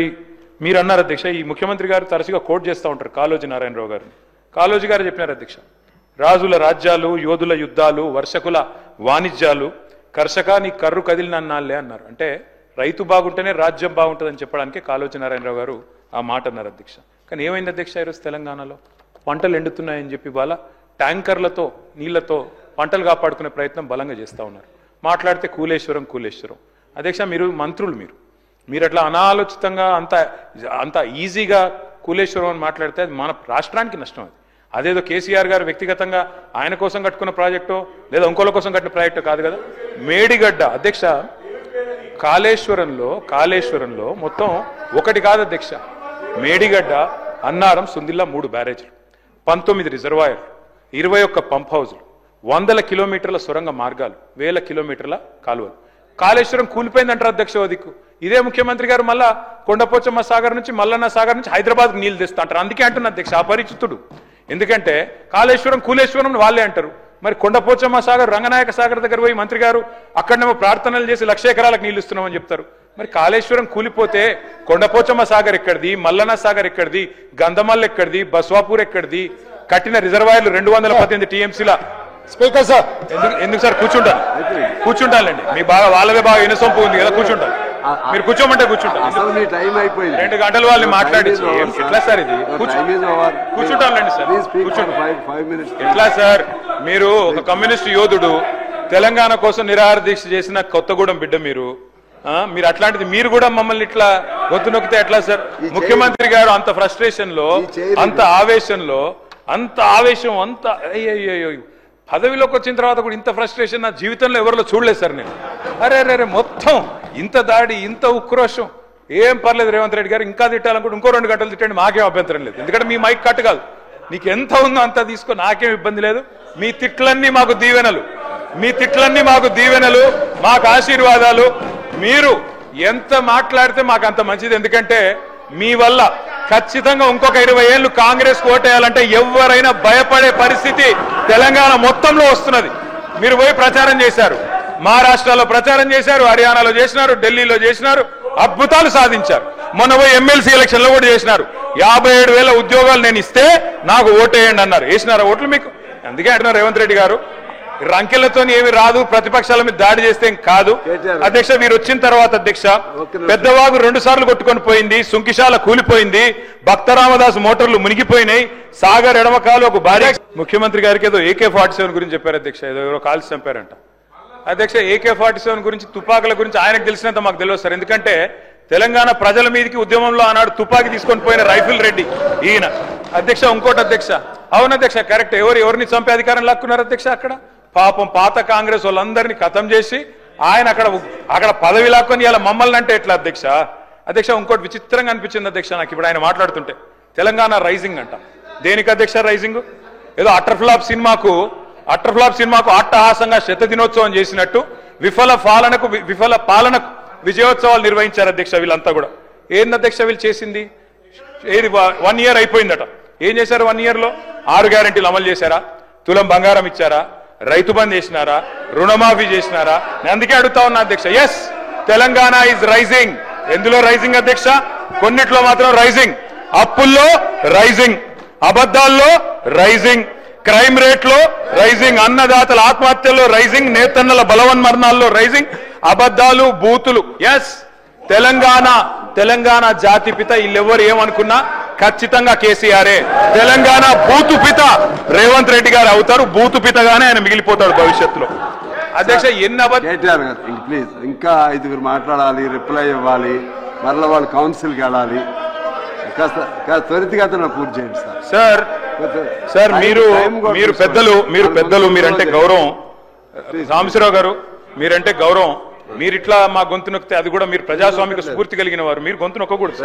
A: మీరు అన్నారు అధ్యక్ష, ఈ ముఖ్యమంత్రి గారు తరచుగా కోట్ చేస్తూ ఉంటారు కాళోజీ నారాయణరావు గారిని. కాళోజీ గారు చెప్పినారు అధ్యక్ష, రాజుల రాజ్యాలు, యోధుల యుద్ధాలు, వర్షకుల వాణిజ్యాలు, కర్షక నీ కర్రు కదిలినన్నాళ్లే అన్నారు. అంటే రైతు బాగుంటేనే రాజ్యం బాగుంటుందని చెప్పడానికి కాళోజీ నారాయణరావు గారు ఆ మాట అన్నారు అధ్యక్ష. కానీ ఏమైంది అధ్యక్ష, ఈరోజు తెలంగాణలో పంటలు ఎండుతున్నాయని చెప్పి వాళ్ళ ట్యాంకర్లతో నీళ్లతో పంటలు కాపాడుకునే ప్రయత్నం బలంగా చేస్తూ ఉన్నారు. మాట్లాడితే కూలేశ్వరం అధ్యక్ష, మీరు మంత్రులు, మీరు అట్లా అనాలోచితంగా అంత ఈజీగా కూలేశ్వరం అని మాట్లాడితే అది మన రాష్ట్రానికి నష్టం. అదేదో కేసీఆర్ గారు వ్యక్తిగతంగా ఆయన కోసం కట్టుకున్న ప్రాజెక్టో లేదా ఇంకోళ్ళ కోసం కట్టిన ప్రాజెక్టో కాదు కదా. మేడిగడ్డ అధ్యక్ష, కాళేశ్వరంలో మొత్తం ఒకటి కాదు అధ్యక్ష, మేడిగడ్డ, అన్నారం, సుందిల్లా 3 బ్యారేజ్లు, 19 రిజర్వాయర్లు, 21 పంప్ హౌజులు, 100 కిలోమీటర్ల సొరంగ మార్గాలు, 1000 కిలోమీటర్ల కాలువలు. కాళేశ్వరం కూలిపోయిందంటారు అధ్యక్ష. దిక్కు ఇదే ముఖ్యమంత్రి గారు మళ్ళా కొండపోచమ్మ సాగర్ నుంచి, మల్లన్న సాగర్ నుంచి హైదరాబాద్కు నీళ్లు తెస్తా అంటారు. అందుకే అంటున్నా అధ్యక్ష అపరిచితుడు. ఎందుకంటే కూలేశ్వరం వాళ్ళే అంటారు. మరి కొండపోచమ్మ సాగర్, రంగనాయక సాగర్ దగ్గర పోయి మంత్రి గారు అక్కడనేమో ప్రార్థనలు చేసి 1,00,000 ఎకరాలకు నీళ్లు ఇస్తున్నామని చెప్తారు. మరి కాళేశ్వరం కూలిపోతే కొండపోచమ్మ సాగర్ ఎక్కడిది, మల్లన్న సాగర్ ఎక్కడిది, గంధమల్ ఎక్కడిది, బస్వాపూర్ ఎక్కడిది, కట్టిన రిజర్వాయర్లు 218 TMCల.
C: స్పీకర్ సార్
A: ఎందుకు సార్ కూర్చుంటానండి, మీ వాళ్ళదే బాగా వినసొంపు ఉంది కదా, కూర్చుంటాను. మీరు కూర్చోమంటే కూర్చుంటారు.
C: అసలు మీ టైం అయిపోయింది.
A: 2 గంటలు వాళ్ళని మాట్లాడించి ఎట్లా సార్ ఇది? కూర్చుంటాండి సార్, ఎట్లా సార్? మీరు ఒక కమ్యూనిస్ట్ యోధుడు, తెలంగాణ కోసం నిరాహార దీక్ష చేసిన కొత్తగూడెం బిడ్డ మీరు. మీరు అట్లాంటిది మీరు కూడా మమ్మల్ని ఇట్లా గొంతు నొక్కితే ఎట్లా సార్? ముఖ్యమంత్రి గారు అంత ఫ్రస్ట్రేషన్ లో, అంత ఆవేశంలో, అంత ఆవేశం, అంత అయ్యో పదవిలోకి వచ్చిన తర్వాత కూడా ఇంత ఫ్రస్ట్రేషన్ నా జీవితంలో ఎవరిలో చూడలేదు సార్ నేను. అరే మొత్తం ఇంత దాడి, ఇంత ఉక్రోషం. ఏం పర్లేదు రేవంత్ రెడ్డి గారు, ఇంకా తిట్టాలనుకుంటే ఇంకో 2 గంటలు తిట్టండి, మాకేం అభ్యంతరం లేదు. ఎందుకంటే మీ మైక్ కట్ కాదు, నీకు ఎంత ఉందో అంత తీసుకో, నాకేం ఇబ్బంది లేదు. మీ తిట్లన్నీ మాకు దీవెనలు, మీ తిట్లన్నీ మాకు దీవెనలు, మాకు ఆశీర్వాదాలు. మీరు ఎంత మాట్లాడితే మాకు అంత మంచిది. ఎందుకంటే మీ వల్ల ఖచ్చితంగా ఇంకొక 20 ఏళ్ళు కాంగ్రెస్ ఓటేయాలంటే ఎవరైనా భయపడే పరిస్థితి తెలంగాణ మొత్తంలో వస్తున్నది. మీరు పోయి ప్రచారం చేశారు, మహారాష్ట్రలో ప్రచారం చేశారు, హర్యానాలో చేసినారు, ఢిల్లీలో చేసినారు, అద్భుతాలు సాధించారు. మొన్న పోయి ఎమ్మెల్సీ ఎలక్షన్ లో కూడా చేసినారు. 57,000 ఉద్యోగాలు నేను ఇస్తే నాకు ఓటేయండి అన్నారు. వేసినారా ఓట్లు మీకు? అందుకే అంటున్నారు రేవంత్ రెడ్డి గారు, రంకెలతో ఏమి రాదు, ప్రతిపక్షాల మీద దాడి చేస్తే కాదు. అధ్యక్ష, మీరు వచ్చిన తర్వాత అధ్యక్ష, పెద్దవాగు 2 సార్లు కొట్టుకొని పోయింది, సుంకిశాల కూలిపోయింది, భక్తరామదాస్ మోటార్లు మునిగిపోయినాయి, సాగర్ ఎడమకాలు ఒక భారీ. ముఖ్యమంత్రి గారికి ఏదో AK-47 గురించి చెప్పారు అధ్యక్ష, ఏదో కాల్చి చంపారంట. అధ్యక్ష, AK-47 గురించి, తుపాకుల గురించి ఆయనకు తెలిసినంత మాకు తెలియదు సార్. ఎందుకంటే తెలంగాణ ప్రజల మీదకి ఉద్యమంలో ఆనాడు తుపాకి తీసుకొని పోయిన రైఫిల్ రెడ్డి ఈయన. అధ్యక్ష, ఇంకోటి అధ్యక్ష, అవును అధ్యక్ష, కరెక్ట్. ఎవరిని చంపే అధికారం లాక్కున్నారు అధ్యక్ష? అక్కడ పాపం పాత కాంగ్రెస్ వాళ్ళందరినీ ఖతం చేసి ఆయన అక్కడ పదవి లాక్కొని ఇలా మమ్మల్ని అంటే ఎట్లా అధ్యక్ష? అధ్యక్ష, ఇంకోటి విచిత్రంగా అనిపించింది అధ్యక్ష నాకు ఇప్పుడు ఆయన మాట్లాడుతుంటే. తెలంగాణ రైజింగ్ అంట. దేనికి అధ్యక్ష రైజింగ్? ఏదో అట్టర్ఫ్లాప్ సినిమాకు అట్టహాసంగా 100వ దినోత్సవం చేసినట్టు విఫల పాలనకు విజయోత్సవాలు నిర్వహించారు అధ్యక్ష. వీళ్ళంతా కూడా ఏంది అధ్యక్ష వీళ్ళు చేసింది? ఏది 1 ఇయర్ అయిపోయిందట. ఏం చేశారు 1 ఇయర్ లో? 6 గ్యారెంటీలు అమలు చేశారా? తులం బంగారం ఇచ్చారా? రైతు బంద్ చేసినారా? రుణమాఫీ చేసినారా? నేను అందుకే అడుగుతా ఉన్నా అధ్యక్ష. Yes, Telangana is rising. ఎందులో రైజింగ్ అధ్యక్ష? కొన్నిట్లో మాత్రం రైజింగ్. అప్పుల్లో రైజింగ్, అబద్ధాల్లో రైజింగ్, క్రైమ్ రేట్ లో రైజింగ్, అన్నదాతల ఆత్మహత్యల్లో రైజింగ్, నేతన్నల బలవన్మరణాల్లో రైజింగ్, అబద్ధాలు, బూతులు. ఎస్, తెలంగాణ జాతిపిత వీళ్ళెవరు ఏమనుకున్నా ఖచ్చితంగా కేసీఆరే. తెలంగాణ బూతు పిత రేవంత్ రెడ్డి గారు అవుతారు. బూతు పితగానే ఆయన మిగిలిపోతాడు భవిష్యత్తులో. అధ్యక్ష,
C: ప్లీజ్ ఇంకా 5 మాట్లాడాలి, రిప్లై ఇవ్వాలి, మరలా వాళ్ళు కౌన్సిల్కి వెళ్ళాలి. కాస్త త్వరితగతిన పూర్తి చేయండి సార్.
A: సార్ మీరు పెద్దలు మీరంటే గౌరవం. రామశివరావు గారు, మీరంటే గౌరవం. మీరిట్లా మా గొంతు నొక్కితే అది కూడా మీరు ప్రజాస్వామిక స్ఫూర్తి కలిగిన వారు, మీరు గొంతు నొక్కకూడదు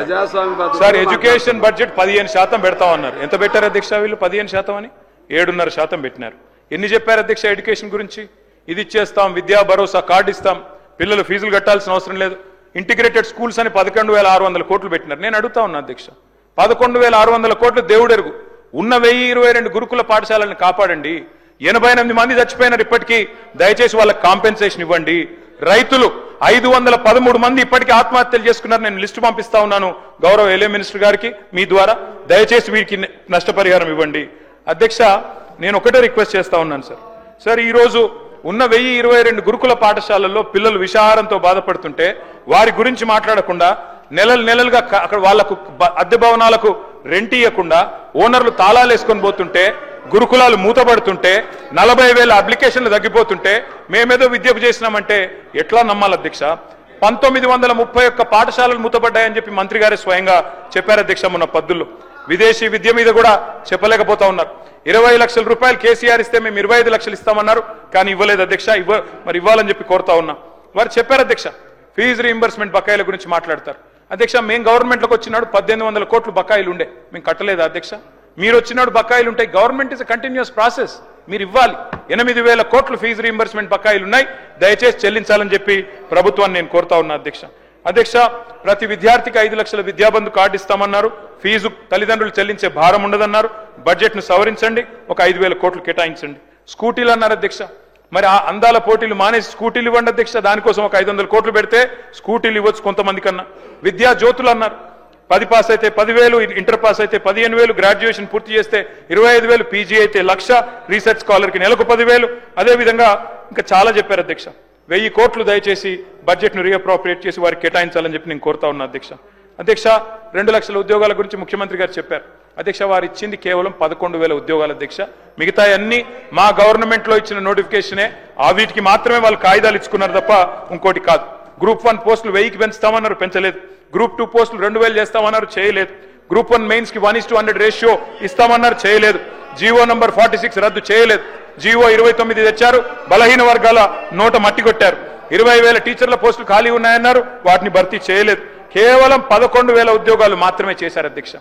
A: సార్. Education budget 15% పెడతామన్నారు. ఎంత పెట్టారు అధ్యక్ష వీళ్ళు? 15% అని 7.5% పెట్టినారు. ఎన్ని చెప్పారు అధ్యక్ష ఎడ్యుకేషన్ గురించి? ఇది ఇచ్చేస్తాం, విద్యా భరోసా కార్డు ఇస్తాం, పిల్లలు ఫీజులు కట్టాల్సిన అవసరం లేదు, ఇంటిగ్రేటెడ్ స్కూల్స్ అని 11,600 కోట్లు పెట్టినారు. నేను అడుగుతా ఉన్నా అధ్యక్ష, 11,600 కోట్లు దేవుడెరుగు. ఉన్న 1022 గురుకుల పాఠశాలను కాపాడండి. 88 మంది చచ్చిపోయినారు ఇప్పటికీ, దయచేసి వాళ్ళకి కాంపెన్సేషన్ ఇవ్వండి. రైతులు 513 మంది ఇప్పటికీ ఆత్మహత్యలు చేసుకున్నారు. నేను లిస్టు పంపిస్తా ఉన్నాను గౌరవ ఎల్ఏ మినిస్టర్ గారికి మీ ద్వారా. దయచేసి వీరికి నష్టపరిహారం ఇవ్వండి. అధ్యక్ష, నేను ఒకటే రిక్వెస్ట్ చేస్తా ఉన్నాను సార్. ఈ రోజు ఉన్న 1022 గురుకుల పాఠశాలల్లో పిల్లలు విషాహారంతో బాధపడుతుంటే వారి గురించి మాట్లాడకుండా, నెలలుగా అక్కడ వాళ్లకు అద్దె భవనాలకు రెంట్ ఇవ్వకుండా ఓనర్లు తాళాలు వేసుకొని పోతుంటే, గురుకులాలు మూతపడుతుంటే, 40,000 అప్లికేషన్లు తగ్గిపోతుంటే మేమేదో విద్యకు చేసినామంటే ఎట్లా నమ్మాలి అధ్యక్ష? 1931 పాఠశాలలు మూతపడ్డాయని చెప్పి మంత్రి గారే స్వయంగా చెప్పారు అధ్యక్ష మొన్న పద్దుల్లో. విదేశీ విద్య మీద కూడా చెప్పలేకపోతా ఉన్నారు. 20 లక్షల రూపాయలు కేసీఆర్ ఇస్తే మేము 25 లక్షలు ఇస్తామన్నారు, కానీ ఇవ్వలేదు అధ్యక్ష. మరి ఇవ్వాలని చెప్పి కోరుతా ఉన్నా. వారు చెప్పారు అధ్యక్ష, ఫీజు రీయింబర్స్మెంట్ బకాయిల గురించి మాట్లాడతారు. అధ్యక్ష, మేము గవర్నమెంట్లోకి వచ్చినాడు 1800 కోట్లు బకాయిలు ఉండే, మేము కట్టలేదు అధ్యక్ష. మీరు వచ్చినాడు బకాయిలు ఉంటాయి. గవర్నమెంట్ ఇస్ కంటిన్యూస్ ప్రాసెస్, మీరు ఇవ్వాలి. 8,000 కోట్లు ఫీజు రీయింబర్స్మెంట్ బకాయిలు ఉన్నాయి, దయచేసి చెల్లించాలని చెప్పి ప్రభుత్వాన్ని నేను కోరుతా ఉన్నా అధ్యక్ష. ప్రతి విద్యార్థికి 5 లక్షల విద్యాబంధు కార్డు ఇస్తామన్నారు. ఫీజు తల్లిదండ్రులు చెల్లించే భారం ఉండదన్నారు. బడ్జెట్ ను సవరించండి, ఒక 5,000 కోట్లు కేటాయించండి. స్కూటీలు అన్నారు అధ్యక్ష, మరి ఆ అందాల పోటీలు మానేసి స్కూటీలు ఇవ్వండి అధ్యక్ష. దానికోసం ఒక 500 కోట్లు పెడితే స్కూటీలు ఇవ్వచ్చు కొంతమంది కన్నా. విద్యా జ్యోతులు అన్నారు, 10 పాస్ అయితే 10,000, ఇంటర్ పాస్ అయితే 15,000, గ్రాడ్యుయేషన్ పూర్తి చేస్తే 25,000, పీజీ అయితే 1,00,000, రీసెర్చ్ స్కాలర్కి నెలకు 10,000. అదేవిధంగా ఇంకా చాలా చెప్పారు అధ్యక్ష. 1000 కోట్లు దయచేసి బడ్జెట్ను రీఅప్రోప్రియేట్ చేసి వారికి కేటాయించాలని చెప్పి నేను కోరుతా ఉన్నా అధ్యక్ష. అధ్యక్ష 2 లక్షల ఉద్యోగాల గురించి ముఖ్యమంత్రి గారు చెప్పారు అధ్యక్ష. వారు ఇచ్చింది కేవలం 11,000 ఉద్యోగాలు అధ్యక్ష. మిగతా అన్ని మా గవర్నమెంట్ లో ఇచ్చిన నోటిఫికేషనే. ఆ వీటికి మాత్రమే వాళ్ళు కాయిదాలు ఇచ్చుకున్నారు తప్ప ఇంకోటి కాదు. గ్రూప్ 1 పోస్టులు 1000కి పెంచుతామన్నారు, పెంచలేదు. గ్రూప్ 2 పోస్టులు 2000 చేస్తామన్నారు, చేయలేదు. గ్రూప్ 1 మెయిన్స్ కి 1:100 రేషియో ఇస్తామన్నారు, చేయలేదు. జీవో నంబర్ 46 రద్దు చేయలేదు. జీవో 29 తెచ్చారు, బలహీన వర్గాల నోట మట్టి కొట్టారు. 20,000 టీచర్ల పోస్టులు ఖాళీ ఉన్నాయన్నారు, వాటిని భర్తీ చేయలేదు. కేవలం 11,000 ఉద్యోగాలు మాత్రమే చేశారు అధ్యక్ష.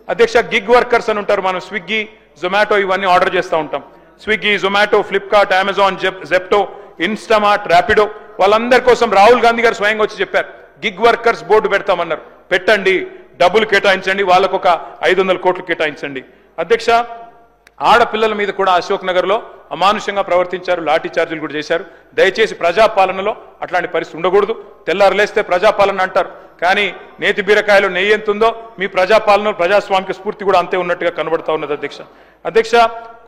A: అధ్యక్ష గిగ్ వర్కర్స్ అని ఉంటారు. మనం స్విగ్గీ, జొమాటో ఇవన్నీ ఆర్డర్ చేస్తూ ఉంటాం. Swiggy, Zomato, Flipkart, Amazon, Zepto, Instamart, Rapido వాళ్ళందరి కోసం రాహుల్ గాంధీ గారు స్వయంగా వచ్చి చెప్పారు గిగ్ వర్కర్స్ బోర్డు పెడతామన్నారు. పెట్టండి, డబ్బులు కేటాయించండి, వాళ్ళకు ఒక 500 కోట్లు కేటాయించండి. అధ్యక్ష ఆడపిల్లల మీద కూడా అశోక్ నగర్ లో అమానుషంగా ప్రవర్తించారు, లాఠీ చార్జీలు కూడా చేశారు. దయచేసి ప్రజాపాలనలో అట్లాంటి పరిస్థితి ఉండకూడదు. తెల్లారులేస్తే ప్రజాపాలన అంటారు, కానీ నేతి బీరకాయలో నెయ్యి ఎంత ఉందో మీ ప్రజాపాలన ప్రజాస్వామిక స్ఫూర్తి కూడా అంతే ఉన్నట్టుగా కనబడతా ఉన్నది అధ్యక్ష. అధ్యక్ష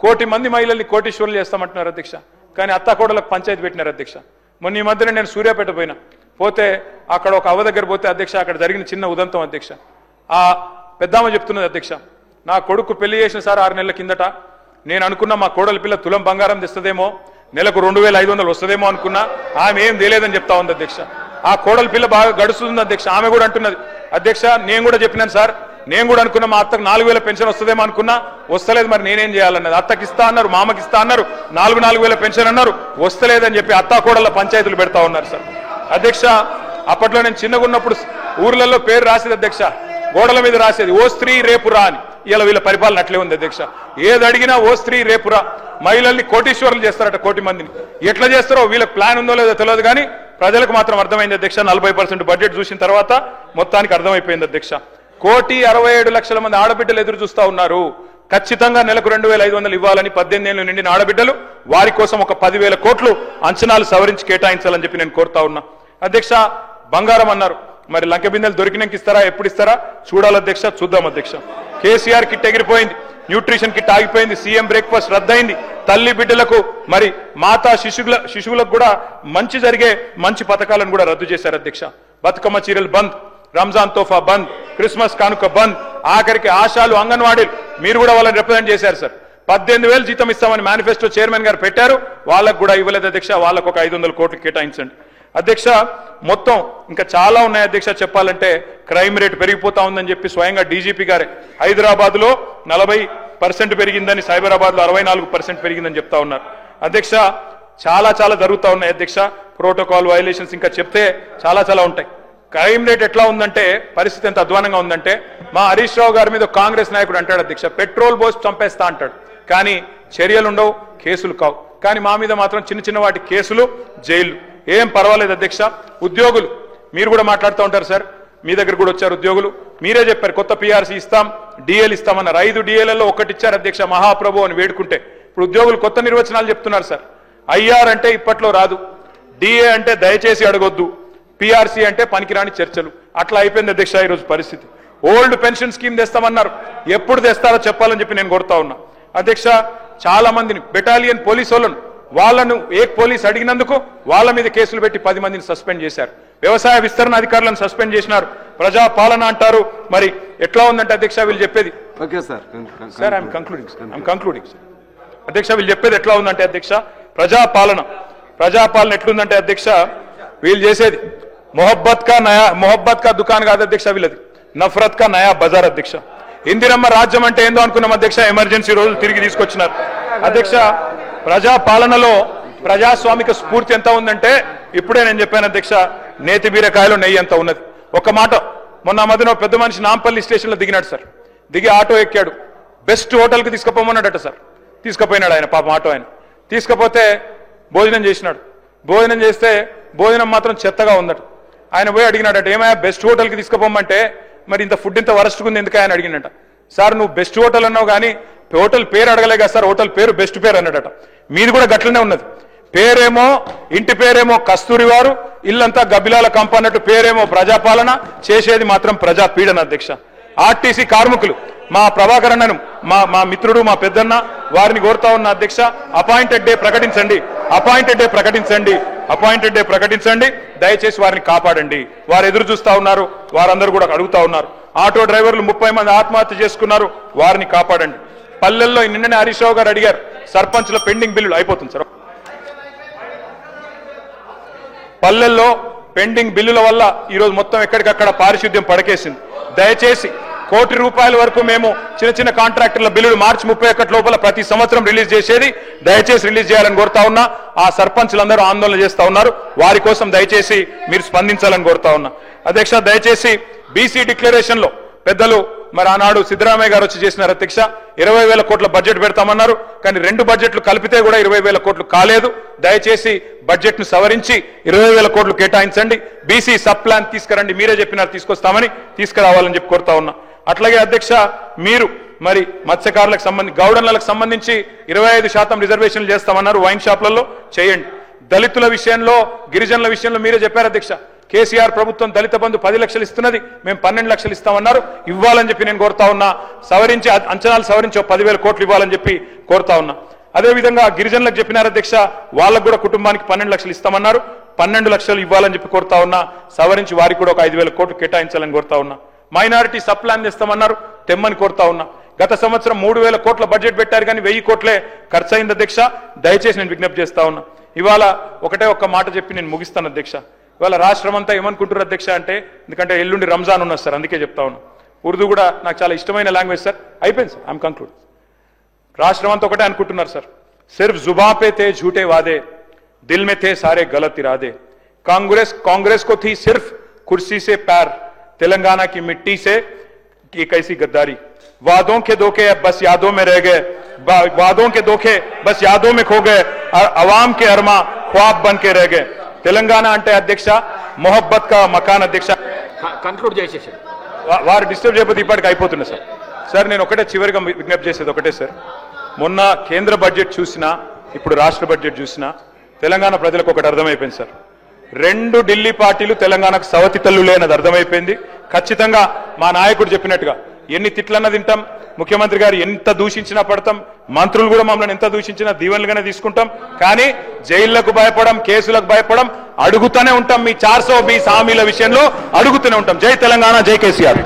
A: 1,000,000 మంది మహిళల్ని కోటీశ్వరులు చేస్తామంటున్నారు అధ్యక్ష, కానీ అత్తాకోడలకు పంచాయతీ పెట్టినారు అధ్యక్ష. మొన్న ఈ మధ్యన నేను సూర్యాపేట పోతే అక్కడ ఒక అవ్వ దగ్గర పోతే అధ్యక్ష అక్కడ జరిగిన చిన్న ఉదంతం అధ్యక్ష. ఆ పెద్దామ చెప్తున్నది అధ్యక్ష, నా కొడుకు పెళ్లి చేసిన సార్ 6 నెలల కిందట. నేను అనుకున్నా మా కోడలి పిల్ల తులం బంగారం తెస్తుందేమో, నెలకు 2,500 వస్తుందేమో అనుకున్నా. ఆమె ఏం తెలియదని చెప్తా ఉంది అధ్యక్ష. ఆ కోడలి పిల్ల బాగా గడుస్తుంది అధ్యక్ష. ఆమె కూడా అంటున్నది అధ్యక్ష, నేను కూడా చెప్పినాను సార్, నేను కూడా అనుకున్నా మా అత్తకు 4,000 పెన్షన్ వస్తుందేమో అనుకున్నా, వస్తలేదు, మరి నేనేం చేయాలన్నది. అత్తకి ఇస్తా అన్నారు, మామకి ఇస్తా అన్నారు, 4,000 పెన్షన్ అన్నారు, వస్తలేదని చెప్పి అత్తా కోడళ్ళ పంచాయతీలు పెడతా ఉన్నారు సార్. అధ్యక్ష అప్పట్లో నేను చిన్నగా ఉన్నప్పుడు ఊర్లలో పేరు రాసేది అధ్యక్ష, గోడల మీద రాసేది ఓ స్త్రీ రేపురా అని. ఇలా వీళ్ళ పరిపాలన అట్లే ఉంది అధ్యక్ష. ఏది అడిగినా ఓ స్త్రీ రేపురా. మహిళల్ని కోటీశ్వరులు చేస్తారట, 1,000,000 మందిని. ఎట్లా చేస్తారో వీళ్ళకి ప్లాన్ ఉందో లేదో తెలియదు, కానీ ప్రజలకు మాత్రం అర్థమైంది అధ్యక్ష. 40% బడ్జెట్ చూసిన తర్వాత మొత్తానికి అర్థమైపోయింది అధ్యక్ష. 1,67,00,000 మంది ఆడబిడ్డలు ఎదురు చూస్తా ఉన్నారు. ఖచ్చితంగా నెలకు 2,500 ఇవ్వాలని 18 ఏళ్లు నిండిన ఆడబిడ్డలు, వారి కోసం ఒక 10,000 కోట్లు అంచనాలు సవరించి కేటాయించాలని చెప్పి నేను కోరుతా ఉన్నా అధ్యక్ష. బంగారం అన్నారు, మరి లంక బిందెలు దొరికినాక ఇస్తారా, ఎప్పుడు ఇస్తారా చూడాలి అధ్యక్ష, చూద్దాం అధ్యక్ష. కేసీఆర్ కిట్ ఎగిరిపోయింది, న్యూట్రిషన్ కిట్ ఆగిపోయింది, సీఎం బ్రేక్ఫాస్ట్ రద్దయింది. తల్లి బిడ్డలకు మరి మాతా శిశువులకు కూడా మంచి జరిగే మంచి పథకాలను కూడా రద్దు చేశారు అధ్యక్ష. బతుకమ్మ చీరలు బంద్, రంజాన్ తోఫా బంద్, క్రిస్మస్ కానుక బంద్, ఆఖరికి ఆశాలు, అంగన్వాడీలు మీరు కూడా వాళ్ళని రిప్రజెంట్ చేశారు సార్. 18,000 జీతం ఇస్తామని మేనిఫెస్టో చైర్మన్ గారు పెట్టారు, వాళ్ళకు కూడా ఇవ్వలేదు అధ్యక్ష. వాళ్ళకు ఒక 500 కోట్లు కేటాయించండి అధ్యక్ష. మొత్తం ఇంకా చాలా ఉన్నాయి అధ్యక్ష చెప్పాలంటే. క్రైమ్ రేట్ పెరిగిపోతా ఉందని చెప్పి స్వయంగా డీజీపీ గారే హైదరాబాద్ లో 40% పెరిగిందని, సైబరాబాద్ లో 64% పెరిగిందని చెప్తా ఉన్నారు అధ్యక్ష. చాలా జరుగుతూ ఉన్నాయి అధ్యక్ష. ప్రోటోకాల్ వైలేషన్స్ ఇంకా చెప్తే చాలా ఉంటాయి. క్రైమ్ రేట్ ఎట్లా ఉందంటే, పరిస్థితి ఎంత అధ్వానంగా ఉందంటే, మా హరీష్ రావు గారి మీద కాంగ్రెస్ నాయకుడు అంటాడు అధ్యక్ష, పెట్రోల్ పోసి చంపేస్తా అంటాడు, కానీ చర్యలు ఉండవు, కేసులు కావు. కానీ మా మీద మాత్రం చిన్న వాటి కేసులు, జైలు. ఏం పర్వాలేదు అధ్యక్ష. ఉద్యోగులు మీరు కూడా మాట్లాడుతూ ఉంటారు సార్, మీ దగ్గర కూడా వచ్చారు ఉద్యోగులు, మీరే చెప్పారు కొత్త పీఆర్సీ ఇస్తాం, డిఎల్ ఇస్తామన్నారు. 5 డిఎల్లలో ఒకటి ఇచ్చారు అధ్యక్ష, మహాప్రభు అని వేడుకుంటే. ఇప్పుడు ఉద్యోగులు కొత్త నిర్వచనాలు చెప్తున్నారు సార్. ఐఆర్ అంటే ఇప్పట్లో రాదు, డిఏ అంటే దయచేసి అడగొద్దు, పీఆర్సీ అంటే పనికిరాని చర్చలు. అట్లా అయిపోయింది అధ్యక్ష ఈరోజు పరిస్థితి. ఓల్డ్ పెన్షన్ స్కీమ్ తెస్తామన్నారు, ఎప్పుడు తెస్తారో చెప్పాలని చెప్పి నేను కోరుతా ఉన్నా అధ్యక్ష. చాలా మందిని బెటాలియన్ పోలీసు వాళ్ళను పోలీస్ అడిగినందుకు వాళ్ళ మీద కేసులు పెట్టి 10 మందిని సస్పెండ్ చేశారు. వ్యవసాయ విస్తరణ అధికారులను సస్పెండ్ చేసినారు. ప్రజా పాలన అంటారు, మరి ఎట్లా ఉందంటే అధ్యక్ష వీళ్ళు చెప్పేది.
C: Okay sir,
A: I'm concluding sir. అధ్యక్ష వీళ్ళు చెప్పేది ఎట్లా ఉందంటే అధ్యక్ష, ప్రజాపాలన ఎట్లుందంటే అధ్యక్ష, వీళ్ళు చేసేది మొహబ్బత్ కా దుకాన్ కాదు అధ్యక్ష, వీళ్ళది నఫరత్ కా నయా బజార్ అధ్యక్ష. ఇందిరమ్మ రాజ్యం అంటే ఏందో అనుకున్నాం అధ్యక్ష, ఎమర్జెన్సీ రోజులు తిరిగి తీసుకొచ్చినారు అధ్యక్ష. ప్రజాపాలనలో ప్రజాస్వామిక స్ఫూర్తి ఎంత ఉందంటే, ఇప్పుడే నేను చెప్పాను అధ్యక్ష, నేతి బీరకాయలో నెయ్యి ఎంత ఉన్నది. ఒక మాట, మొన్న మధ్యన పెద్ద మనిషి నాంపల్లి స్టేషన్లో దిగినాడు సార్. దిగి ఆటో ఎక్కాడు, బెస్ట్ హోటల్కి తీసుకుపోమన్నాడట సార్. తీసుకుపోయినాడు ఆయన, పాపం ఆటో ఆయన. తీసుకపోతే భోజనం చేసినాడు. భోజనం చేస్తే భోజనం మాత్రం చెత్తగా ఉందట. ఆయన పోయి అడిగినాడట, ఏమయ్యా బెస్ట్ హోటల్కి తీసుకుపోమంటే మరి ఇంత ఫుడ్ ఇంత వరస్ట్గా ఉంది ఎందుకు ఆయన అడిగినట. సార్ నువ్వు బెస్ట్ హోటల్ అన్నావు కానీ హోటల్ పేరు అడగలే కదా సార్, హోటల్ పేరు బెస్ట్ పేరు అన్నాడట. మీది కూడా గట్లనే ఉన్నది. పేరేమో ఇంటి పేరేమో కస్తూరి వారు, ఇల్లంతా గబ్బిలాల కంప అన్నట్టు పేరేమో ప్రజాపాలన, చేసేది మాత్రం ప్రజా పీడన అధ్యక్ష. ఆర్టీసీ కార్మికులు మా ప్రభాకర్ అన్నను, మా మిత్రుడు, మా పెద్దన్న, వారిని కోరుతా ఉన్న అధ్యక్ష, అపాయింటెడ్ డే ప్రకటించండి. అపాయింటెడ్ డే ప్రకటించండి, దయచేసి వారిని కాపాడండి. వారు ఎదురు చూస్తా ఉన్నారు, వారందరూ కూడా అడుగుతా ఉన్నారు. ఆటో డ్రైవర్లు 30 మంది ఆత్మహత్య చేసుకున్నారు, వారిని కాపాడండి. పల్లెల్లో నిన్ననే హరీష్ రావు గారు అడిగారు, సర్పంచ్ల పెండింగ్ బిల్లులు అయిపోతుంది సార్. పల్లెల్లో పెండింగ్ బిల్లుల వల్ల ఈరోజు మొత్తం ఎక్కడికక్కడ పారిశుద్ధ్యం పడకేసింది. దయచేసి ₹1,00,00,000 వరకు మేము చిన్న కాంట్రాక్టర్ల బిల్లులు మార్చి 31 లోపల ప్రతి సంవత్సరం రిలీజ్ చేసేది, దయచేసి రిలీజ్ చేయాలని కోరుతా ఉన్నా. ఆ సర్పంచ్లందరూ ఆందోళన చేస్తా ఉన్నారు, వారి కోసం దయచేసి మీరు స్పందించాలని కోరుతా ఉన్నా. అధ్యక్ష, దయచేసి బీసీ డిక్లరేషన్ లో పెద్దలు మరి ఆనాడు సిద్ధరామయ్య గారు వచ్చి చేసినారు అధ్యక్ష. 20,000 కోట్ల బడ్జెట్ పెడతామన్నారు, కానీ 2 బడ్జెట్లు కలిపితే కూడా 20,000 కోట్లు కాలేదు. దయచేసి బడ్జెట్ ను సవరించి 20,000 కోట్లు కేటాయించండి. బీసీ సబ్ ప్లాన్ తీసుకురండి, మీరే చెప్పినారు తీసుకొస్తామని, తీసుకురావాలని చెప్పి కోరుతా ఉన్నా. అట్లాగే అధ్యక్ష, మీరు మరి మత్స్యకారులకు సంబంధించి గౌడన్లకు సంబంధించి 25% రిజర్వేషన్లు చేస్తామన్నారు, వైన్ షాప్లలో చేయండి. దళితుల విషయంలో గిరిజనుల విషయంలో మీరే చెప్పారు అధ్యక్ష. కేసీఆర్ ప్రభుత్వం దళిత బంధు 10 లక్షలు ఇస్తున్నది, మేము 12 లక్షలు ఇస్తామన్నారు, ఇవ్వాలని చెప్పి నేను కోరుతా ఉన్నా. సవరించి అంచనాలు సవరించి 10,000 కోట్లు ఇవ్వాలని చెప్పి కోరుతా ఉన్నా. అదేవిధంగా గిరిజనులకు చెప్పినారు అధ్యక్ష, వాళ్ళకు కూడా కుటుంబానికి 12 లక్షలు ఇస్తామన్నారు, 12 లక్షలు ఇవ్వాలని చెప్పి కోరుతా ఉన్నా. సవరించి వారికి కూడా ఒక 5,000 కోట్లు కేటాయించాలని కోరుతా ఉన్నా. మైనారిటీ సబ్ ప్లాన్ తెస్తామన్నారు, తెమ్మని కోరుతా ఉన్నా. గత సంవత్సరం 3,000 కోట్ల బడ్జెట్ పెట్టారు, కానీ 1,000 కోట్లే ఖర్చు అయింది అధ్యక్ష. దయచేసి నేను విజ్ఞప్తి చేస్తా ఉన్నా. ఇవాళ ఒక్క మాట చెప్పి నేను ముగిస్తాను అధ్యక్ష. ఇవాళ రాష్ట్రం అంతా ఏమనుకుంటారు అధ్యక్ష అంటే, ఎందుకంటే ఎల్లుండి రంజాన్ ఉన్నది సార్, అందుకే చెప్తా ఉన్నా. ఉర్దూ కూడా నాకు చాలా ఇష్టమైన లాంగ్వేజ్ సార్. అయిపోయింది సార్, ఐఎమ్ కంక్లూడ్. రాష్ట్రం అంతా ఒకటే అనుకుంటున్నారు సార్. సిర్ఫ్ జుబా పే తే झूठे वादे, दिल में थे सारे गलत इरादे. कांग्रेस को थी सिर्फ कुर्सी से प्यार, तेलंगाना की मिट्टी से ये कैसी गद्दारी. वादों के धोखे अब बस यादों में रह गए, वादों के धोखे बस यादों में खो गए, और अवाम के अरमा ख्वाब बन के रह गए. తెలంగాణ అంటే అధ్యక్ష మొహబ్బత్ కా మకాన్ అధ్యక్ష.
B: కన్క్లూడ్ చేసేసారు,
A: వారు డిస్టర్బ్ చేయకపోతే ఇప్పటికి అయిపోతుంది సార్. సార్ నేను ఒకటే చివరిగా విజ్ఞప్తి చేసేది ఒకటే సార్. మొన్న కేంద్ర బడ్జెట్ చూసినా, ఇప్పుడు రాష్ట్ర బడ్జెట్ చూసినా, తెలంగాణ ప్రజలకు ఒకటి అర్థమైపోయింది సార్. 2 ఢిల్లీ పార్టీలు తెలంగాణకు సవతి తల్లులే అన్నది అర్థమైపోయింది. ఖచ్చితంగా మా నాయకుడు చెప్పినట్టుగా ఎన్ని తిట్లన్నా తింటాం, ముఖ్యమంత్రి గారు ఎంత దూషించినా పడతాం, మంత్రులు కూడా మమ్మల్ని ఎంత దూషించినా దీవెనలుగానే తీసుకుంటాం. కానీ జైళ్లకు భయపడం, కేసులకు భయపడం, అడుగుతూనే ఉంటాం. మీ 420 హామీల విషయంలో అడుగుతూనే ఉంటాం. జై తెలంగాణ, జై కేసీఆర్.